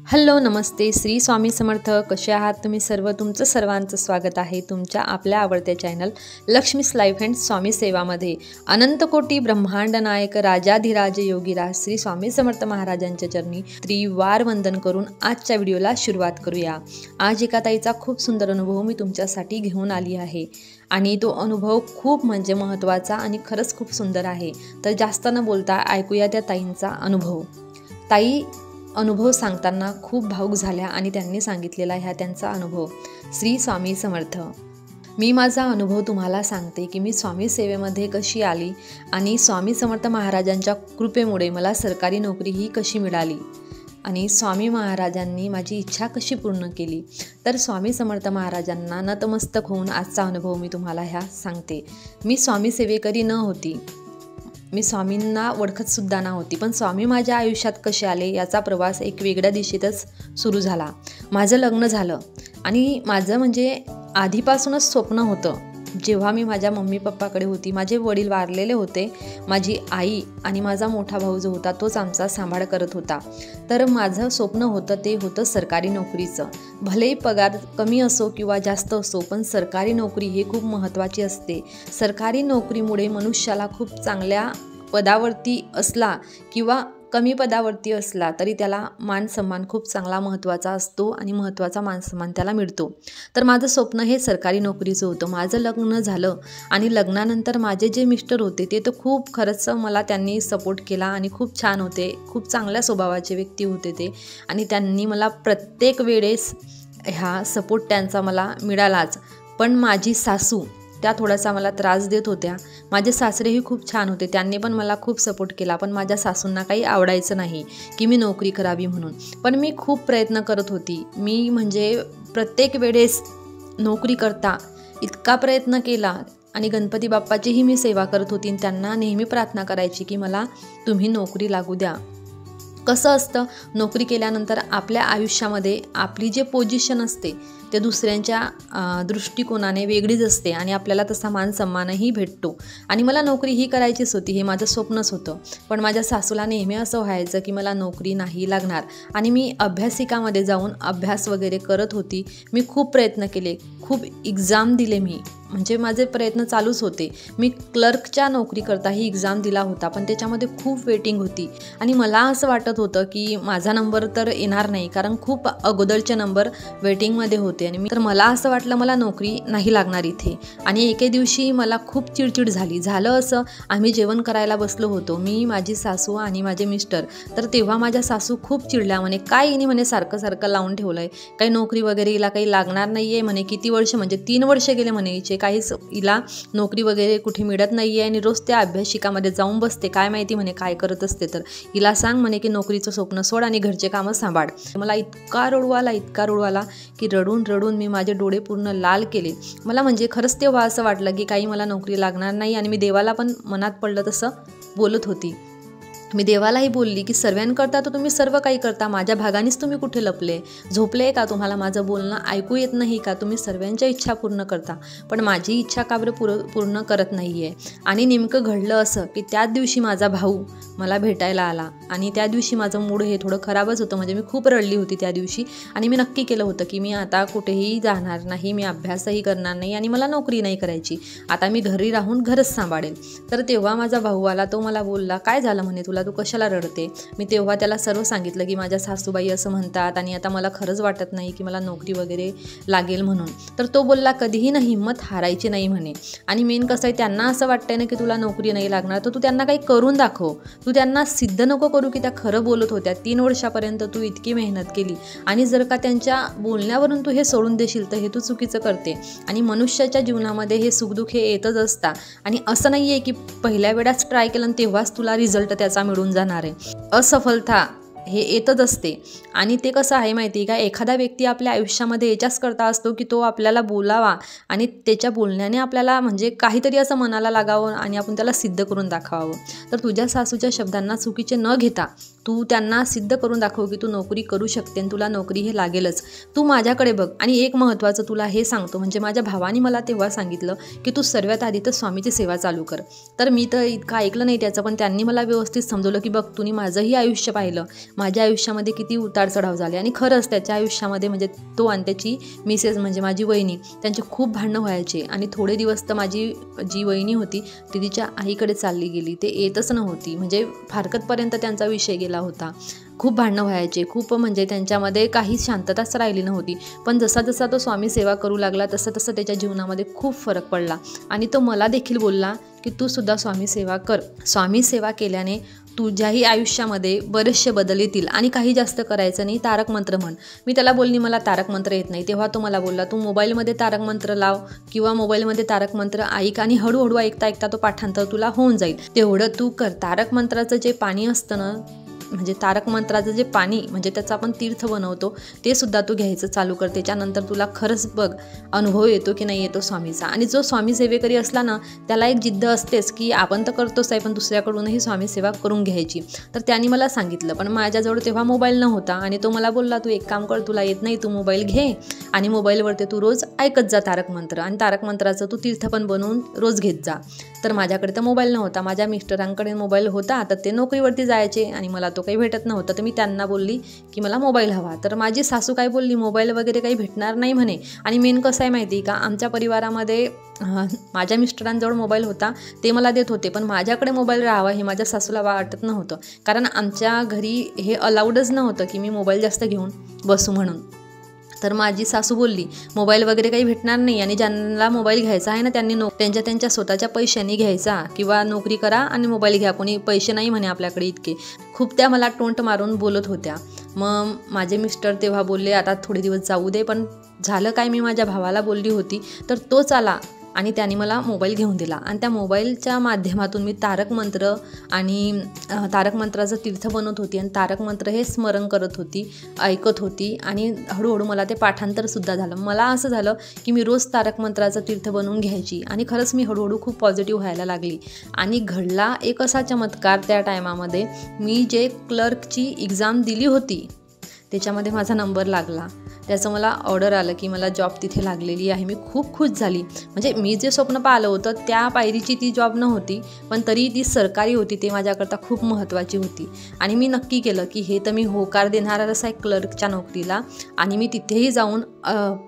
Hello नमस्ते श्री स्वामी समर्थ. कसे आहात तुम्ही सर्व? तुमचं सर्वांचं स्वागत आहे तुमच्या आपल्या आवडत्या चॅनल लक्ष्मीस लाईफ अँड स्वामी सेवामध्ये. अनंतकोटी ब्रह्मांड नायक राजाधिराज योगीराज श्री स्वामी समर्थ महाराजांच्या चरणी त्रिवार वंदन करून आजच्या व्हिडिओला सुरुवात करूया. आज एका ताईचा खूप सुंदर अनुभव मी तुमच्यासाठी घेऊन आली आहे आणि तो अनुभव खूप म्हणजे महत्त्वाचा आणि खरंच खूप सुंदर आहे. तर जास्त न बोलता ऐकूया त्या ताईंचा अनुभव. ताई अनुभव सांगताना खूप भावुक झाल्या आणि त्यांनी सांगितलेला ह्या त्यांचा अनुभव. श्री स्वामी समर्थ. मी माझा अनुभव तुम्हाला सांगते की मी स्वामी सेवेमध्ये कशी आली आणि स्वामी समर्थ महाराजांच्या कृपेमुळे मला सरकारी नोकरी ही कशी मिळाली आणि स्वामी महाराजांनी माझी इच्छा कशी पूर्ण केली. तर स्वामी समर्थ महाराजांना नतमस्तक होऊन आजचा अनुभव मी तुम्हाला ह्या सांगते. मी स्वामी सेवेकरी न होती, मी स्वामींना ओळखतसुद्धा नव्हती, पण स्वामी माझ्या आयुष्यात कसे आले याचा प्रवास एक वेगळ्या दिशेतच सुरू झाला. माझं लग्न झालं आणि माझं म्हणजे आधीपासूनच स्वप्न होतं. जेव्हा मी माझ्या मम्मी पप्पाकडे होती, माझे वडील वारलेले होते, माझी आई आणि माझा मोठा भाऊ जो होता तोच आमचा सांभाळ करत होता. तर माझं स्वप्न होतं ते होतं सरकारी नोकरीचं. भलेही पगार कमी असो किंवा जास्त असो, पण सरकारी नोकरी ही खूप महत्त्वाची असते. सरकारी नोकरीमुळे मनुष्याला खूप चांगल्या पदावरती असला किंवा कमी पदावरती असला तरी त्याला मान सन्मान खूप चांगला महत्त्वाचा असतो आणि महत्त्वाचा मान सन्मान त्याला मिळतो. तर माझं स्वप्न हे सरकारी नोकरीचं होतं. माझं लग्न झालं आणि लग्नानंतर माझे जे मिस्टर होते ते तर खूप खरंच मला त्यांनी सपोर्ट केला आणि खूप छान होते, खूप चांगल्या स्वभावाचे व्यक्ती होते ते आणि त्यांनी मला प्रत्येक वेळेस ह्या सपोर्ट त्यांचा मला मिळालाच. पण माझी सासू त्या थोडासा मला त्रास देत होत्या. माझे सासरेही खूप छान होते, त्यांनी पण मला खूप सपोर्ट केला, पण माझ्या सासूंना काही आवडायचं नाही की मी नोकरी करावी म्हणून. पण मी खूप प्रयत्न करत होती. मी म्हणजे प्रत्येक वेळेस नोकरी करता इतका प्रयत्न केला आणि गणपती बाप्पाचीही मी सेवा करत होती आणि त्यांना नेहमी प्रार्थना करायची की मला तुम्ही नोकरी लागू द्या. कसं असतं, नोकरी केल्यानंतर आपल्या आयुष्यामध्ये आपली जे पोझिशन असते ते दुसऱ्यांच्या दृष्टिकोनाने वेगळीच असते आणि आपल्याला तसा मान सन्मानही भेटतो. आणि मला नोकरी ही करायचीच होती, हे माझं स्वप्नच होतं. पण माझ्या सासूला नेहमी असं व्हायचं की मला नोकरी नाही लागणार आणि मी अभ्यासिकामध्ये जाऊन अभ्यास वगैरे करत होती. मी खूप प्रयत्न केले, खूप एक्झाम दिले, मी म्हणजे माझे प्रयत्न चालूच होते. मी क्लर्कच्या नोकरीकरता ही एक्झाम दिला होता, पण त्याच्यामध्ये खूप वेटिंग होती आणि मला असं वाटत होतं की माझा नंबर तर येणार नाही, कारण खूप अगोदरचे नंबर वेटिंगमध्ये होते आणि तर मला असं वाटलं मला नोकरी नाही लागणार इथे. आणि एके दिवशी मला खूप चिडचिड झाली. झालं असं, आम्ही जेवण करायला बसलो होतो, मी, माझी सासू आणि माझे मिस्टर. तर तेव्हा माझ्या सासू खूप चिडल्या. म्हणे काय हिने म्हणे सारखं सारखं लावून ठेवलं आहे, काही नोकरी वगैरे हिला काही लागणार नाही आहे म्हणे. किती वर्ष म्हणजे 3 वर्ष गेले म्हणे हिचे, काहीच हिला नोकरी वगैरे कुठे मिळत नाही आहे आणि रोज त्या अभ्यासिकामध्ये जाऊन बसते, काय माहिती म्हणे काय करत असते. तर हिला सांग म्हणे की नोकरीचं स्वप्न सोड आणि घरचे कामं सांभाळ. मला इतका रडू आला की रडून मी माझे डोळे पूर्ण लाल केले. मला म्हणजे खरंच तेव्हा असं वाटलं की काही मला नोकरी लागणार नाही आणि मी देवाला पण मनात पडलं तसं बोलत होती. मी देवालाही बोलली की सर्वांकरता तर तुम्ही सर्व काही करता, माझ्या भागानेच तुम्ही कुठे लपले झोपले का? तुम्हाला माझं बोलणं ऐकू येत नाही का? तुम्ही सर्वांच्या इच्छा पूर्ण करता, पण माझी इच्छा का बरं पूर्ण करत नाही आहे? आणि नेमकं घडलं असं की त्याच दिवशी माझा भाऊ मला भेटायला आला आणि त्या दिवशी माझं मूड हे थोडं खराबच होतं. म्हणजे मी खूप रडली होती त्या दिवशी आणि मी नक्की केलं होतं की मी आता कुठेही जाणार नाही, मी अभ्यासही करणार नाही आणि मला नोकरी नाही करायची. आता मी घरी राहून घरच सांभाळेल. तर तेव्हा माझा भाऊ आला, तो मला बोलला काय झालं म्हणे तुला, तू कशाला रडते? मी तेव्हा त्याला सर्व सांगितलं की माझ्या सासूबाई असं म्हणतात आणि आता मला खरंच वाटत नाही की मला नोकरी वगैरे लागेल म्हणून. तर तो बोलला कधीही ना हिंमत हारायची नाही म्हणे. आणि मेन कसं आहे, त्यांना असं वाटतंय ना की तुला नोकरी नाही लागणार, तर तू त्यांना काही करून दाखव. तू त्यांना सिद्ध नको करू की त्या खरं बोलत होत्या. 3 वर्षापर्यंत तू इतकी मेहनत केली आणि जर का त्यांच्या बोलण्यावरून तू हे सोडून देशील तर हे तू चुकीचं करते. आणि मनुष्याच्या जीवनामध्ये हे सुखदुःख हे येतच असतात आणि असं नाही आहे की पहिल्या वेळाच ट्राय केलं तेव्हाच तुला रिझल्ट त्याचा मिळून जाणार आहे. असफलता हे येतच असते आणि ते कसं आहे माहिती आहे का, एखादा व्यक्ती आपल्या आयुष्यामध्ये याच्याच करता असतो की तो आपल्याला बोलावा आणि त्याच्या बोलण्याने आपल्याला म्हणजे काहीतरी असं मनाला लागावं आणि आपण त्याला सिद्ध करून दाखवावं. तर तुझ्या सासूच्या शब्दांना चुकीचे न घेता तू त्यांना सिद्ध करून दाखव की तू नोकरी करू शकते आणि तुला नोकरी हे लागेलच. तू माझ्याकडे बघ. आणि एक महत्त्वाचं तुला हे सांगतो, म्हणजे माझ्या भावाने मला तेव्हा सांगितलं की तू सर्वात आधी तर स्वामीची सेवा चालू कर. तर मी तर इतकं ऐकलं नाही त्याचं, पण त्यांनी मला व्यवस्थित समजवलं की बघ, तुम्ही माझंही आयुष्य पाहिलं, माझ्या आयुष्यामध्ये किती उतार चढाव झाले. आणि खरंच त्याच्या आयुष्यामध्ये म्हणजे तो आणि त्याची मिसेस म्हणजे माझी वहिनी त्यांचे खूप भांडणं व्हायचे. आणि थोडे दिवस तर माझी जी वहिनी होती ती तिच्या आईकडे चालली गेली, ते येतच नव्हती. म्हणजे फारकतपर्यंत त्यांचा विषय गेला होता. खूप भांडणं व्हायचे, खूप म्हणजे त्यांच्यामध्ये काही शांतताच राहिली नव्हती. पण जसा जसा तो स्वामी सेवा करू लागला तसं तसं त्याच्या जीवनामध्ये खूप फरक पडला. आणि तो मला देखील बोलला की तू सुद्धा स्वामी सेवा कर. स्वामी सेवा केल्याने तुझ्याही आयुष्यामध्ये बरेचसे बदल येतील आणि काही जास्त करायचं नाही, तारक मंत्र म्हण. मी त्याला बोलली मला तारक मंत्र येत नाही. तेव्हा तो मला बोलला तू मोबाईलमध्ये तारक मंत्र लाव किंवा मोबाईलमध्ये तारक मंत्र ऐक आणि हळूहळू ऐकता ऐकता तो पाठांतर तुला होऊन जाईल. तेवढं तू कर. तारक मंत्राचं जे पाणी असतं ना, म्हणजे तारक मंत्राचं जे पाणी म्हणजे त्याचं आपण तीर्थ बनवतो ते सुद्धा तू घ्यायचं चालू कर. त्याच्यानंतर तुला खरंच बघ अनुभव येतो की नाही येतो स्वामीचा. आणि जो स्वामी सेवेकरी असला ना त्याला एक जिद्द असतेच की आपण तर करतोच आहे पण दुसऱ्याकडूनही स्वामी सेवा करून घ्यायची. तर त्यांनी मला सांगितलं, पण माझ्याजवळ तेव्हा मोबाईल नव्हता आणि तो मला बोलला तू एक काम कर, तुला येत नाही तू मोबाईल घे आणि मोबाईलवरती तू रोज ऐकत जा तारक मंत्र आणि तारक मंत्राचं तू तीर्थ पण बनवून रोज घेत जा. तर माझ्याकडे तर मोबाईल नव्हता, माझ्या मिस्टरांकडे मोबाईल होता. तर ते नोकरीवरती जायचे आणि मला तो काही भेटत नव्हता. तर मी त्यांना बोलली की मला मोबाईल हवा. तर माझी सासू काय बोलली, मोबाईल वगैरे काही भेटणार नाही म्हणे. आणि मेन कसं आहे माहिती का, आमच्या परिवारामध्ये माझ्या मिस्टरांजवळ मोबाईल होता ते मला देत होते, पण माझ्याकडे मोबाईल राहावा हे माझ्या सासूला वाटत नव्हतं. कारण आमच्या घरी हे अलाउडच नव्हतं की मी मोबाईल जास्त घेऊन बसू म्हणून. तर माझी सासू बोलली मोबाईल वगैरे काही भेटणार नाही आणि ज्यांना मोबाईल घ्यायचा आहे ना त्यांनी त्यांच्या स्वतःच्या पैशांनी घ्यायचा किंवा नोकरी करा आणि मोबाईल घ्या, कोणी पैसे नाही म्हणे आपल्याकडे इतके. खूप त्या मला टोंट मारून बोलत होत्या. मग माझे मिस्टर तेव्हा बोलले आता थोडे दिवस जाऊ दे. पण झालं काय, मी माझ्या भावाला बोलली होती तर तोच आला आणि त्याने मला मोबाईल घेऊन दिला. आणि त्या मोबाईलच्या माध्यमातून मी तारक मंत्र आणि तारक मंत्राचं तीर्थ बनवत होती आणि तारक मंत्र हे स्मरण करत होती, ऐकत होती आणि हळूहळू मला ते पाठांतरसुद्धा झालं. मला असं झालं की मी रोज तारक मंत्राचं तीर्थ बनवून घ्यायची आणि खरंच मी हळूहळू खूप पॉझिटिव्ह व्हायला लागली. आणि घडला एक असा चमत्कार त्या टायमामध्ये, मी जे क्लर्कची एक्झाम दिली होती त्याच्यामध्ये माझा नंबर लागला. त्याचं मला ऑर्डर आलं की मला जॉब तिथे लागलेली आहे. मी खूप खुश झाली. म्हणजे मी जे स्वप्न पाहिलं होतं त्या पायरीची ती जॉब नव्हती, पण तरी ती सरकारी होती, ते माझ्याकरता खूप महत्त्वाची होती. आणि मी नक्की केलं की हे तर मी होकार देणारच आहे क्लर्कच्या नोकरीला आणि मी तिथेही जाऊन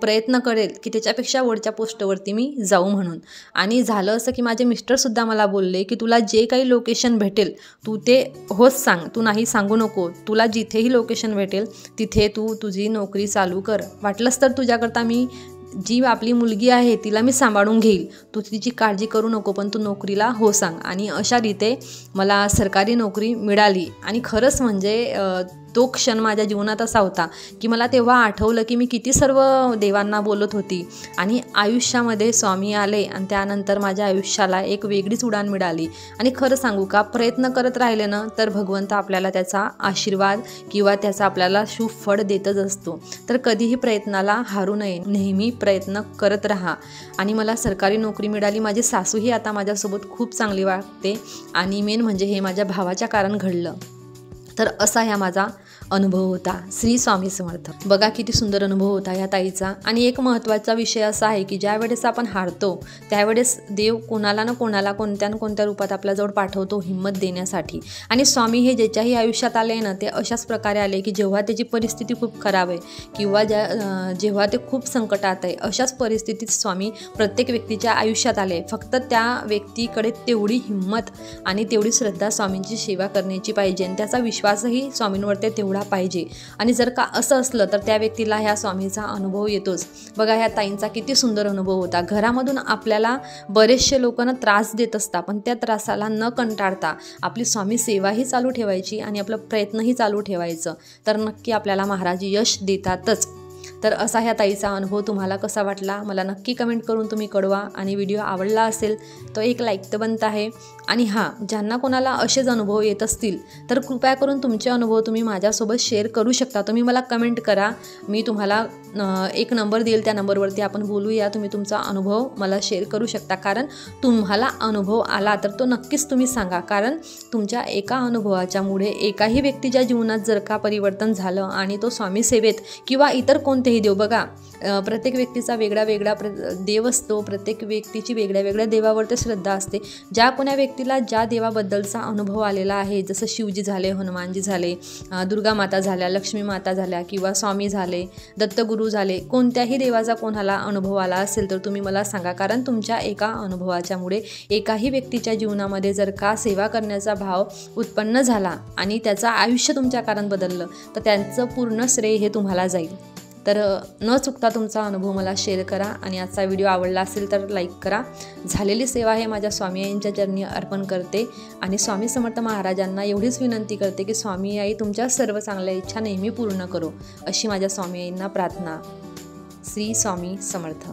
प्रयत्न करेल की त्याच्यापेक्षा वरच्या पोस्टवरती मी जाऊ म्हणून. आणि झालं असं की माझे मिस्टरसुद्धा मला बोलले की तुला जे काही लोकेशन भेटेल तू ते होच सांग, तू नाही सांगू नको. तुला जिथेही लोकेशन भेटेल तिथे तू तुझी नोकरी चालू कर. वाटलंच तर तुझ्याकरता मी जी आपली मुलगी आहे तिला मी सांभाळून घेईल, तू तिची काळजी करू नको, पण तू नोकरीला हो सांग. आणि अशा रीते मला सरकारी नोकरी मिळाली. आणि खरंच म्हणजे तो क्षण माझ्या जीवनात असा होता की मला तेव्हा आठवलं की मी किती सर्व देवांना बोलत होती आणि आयुष्यामध्ये स्वामी आले आणि त्यानंतर माझ्या आयुष्याला एक वेगळीच उडान मिळाली. आणि खरं सांगू का, प्रयत्न करत राहिले ना तर भगवंत आपल्याला त्याचा आशीर्वाद किंवा त्याचा आपल्याला शुभ फळ देतच असतो. तर कधीही प्रयत्नाला हारू नये, नेहमी प्रयत्न करत राहा. आणि मला सरकारी नोकरी मिळाली. माझी सासूही आता माझ्यासोबत खूप चांगली वागते आणि मेन म्हणजे हे माझ्या भावाच्या कारण घडलं. तर असा ह्या माझा अनुभव होता. श्री स्वामी समर्थ. बघा किती सुंदर अनुभव होता ह्या ताईचा. आणि एक महत्त्वाचा विषय असा आहे की ज्या वेळेस आपण हारतो त्यावेळेस देव कोणाला ना कोणाला कोणत्या ना कोणत्या रूपात आपल्याजवळ पाठवतो हिंमत देण्यासाठी. आणि स्वामी हे ज्याच्याही आयुष्यात आले ना ते अशाच प्रकारे आले की जेव्हा त्याची परिस्थिती खूप खराब आहे किंवा जेव्हा ते खूप संकटात आहे अशाच परिस्थितीत स्वामी प्रत्येक व्यक्तीच्या आयुष्यात आले. फक्त त्या व्यक्तीकडे तेवढी हिंमत आणि तेवढी श्रद्धा स्वामींची सेवा करण्याची पाहिजे आणि त्याचा विश्वासही स्वामींवरती तेवढा पाहिजे. आणि जर का असं असलं तर त्या व्यक्तीला ह्या स्वामीचा अनुभव येतोच. बघा ह्या ताईंचा किती सुंदर अनुभव होता. घरामधून आपल्याला बरेचसे लोकांना त्रास देत असतात, पण त्या त्रासाला न कंटाळता आपली स्वामी सेवाही चालू ठेवायची आणि आपलं प्रयत्नही चालू ठेवायचं. तर नक्की आपल्याला महाराज यश देतातच. तर असा ह्या ताईचा अनुभव तुम्हाला कसा वाटला मला नक्की कमेंट करून तुम्ही कळवा. आणि व्हिडिओ आवडला असेल तर एक लाईक तर बनत आहे. आणि हां, ज्यांना कोणाला असेच अनुभव येत असतील तर कृपया करून तुमचे अनुभव तुम्ही माझ्यासोबत शेअर करू शकता. तुम्ही मला कमेंट करा, मी तुम्हाला एक नंबर देईल, त्या नंबरवरती आपण बोलूया. तुम्ही तुमचा अनुभव मला शेअर करू शकता. कारण तुम्हाला अनुभव आला तर तो नक्कीच तुम्ही सांगा. कारण तुमच्या एका अनुभवाच्यामुळे एकाही व्यक्तीच्या जीवनात जर का परिवर्तन झालं आणि तो स्वामी सेवेत किंवा इतर कोणत्या कोणतेही देव बघा, प्रत्येक व्यक्तीचा वेगळा वेगळा देव असतो, प्रत्येक व्यक्तीची वेगळ्या वेगळ्या देवावरती श्रद्धा असते. ज्या कोण्या व्यक्तीला ज्या देवाबद्दलचा अनुभव आलेला आहे, जसं शिवजी झाले, हनुमानजी झाले, दुर्गा माता झाल्या, लक्ष्मी माता झाल्या किंवा स्वामी झाले, दत्तगुरू झाले, कोणत्याही देवाचा कोणाला अनुभव आला असेल तर तुम्ही मला सांगा. कारण तुमच्या एका अनुभवाच्यामुळे एकाही व्यक्तीच्या जीवनामध्ये जर का सेवा करण्याचा भाव उत्पन्न झाला आणि त्याचं आयुष्य तुमच्या कारण बदललं तर त्यांचं पूर्ण श्रेय हे तुम्हाला जाईल. तर न चुकता तुमचा अनुभव मला शेअर करा आणि आजचा व्हिडिओ आवडला असेल तर लाईक करा. झालेली सेवा हे माझ्या स्वामी आईंच्या चरणी अर्पण करते आणि स्वामी समर्थ महाराजांना एवढीच विनंती करते की स्वामी आई तुमच्या सर्व चांगल्या इच्छा नेहमी पूर्ण करो, अशी माझ्या स्वामी आईंना प्रार्थना. श्री स्वामी समर्थ.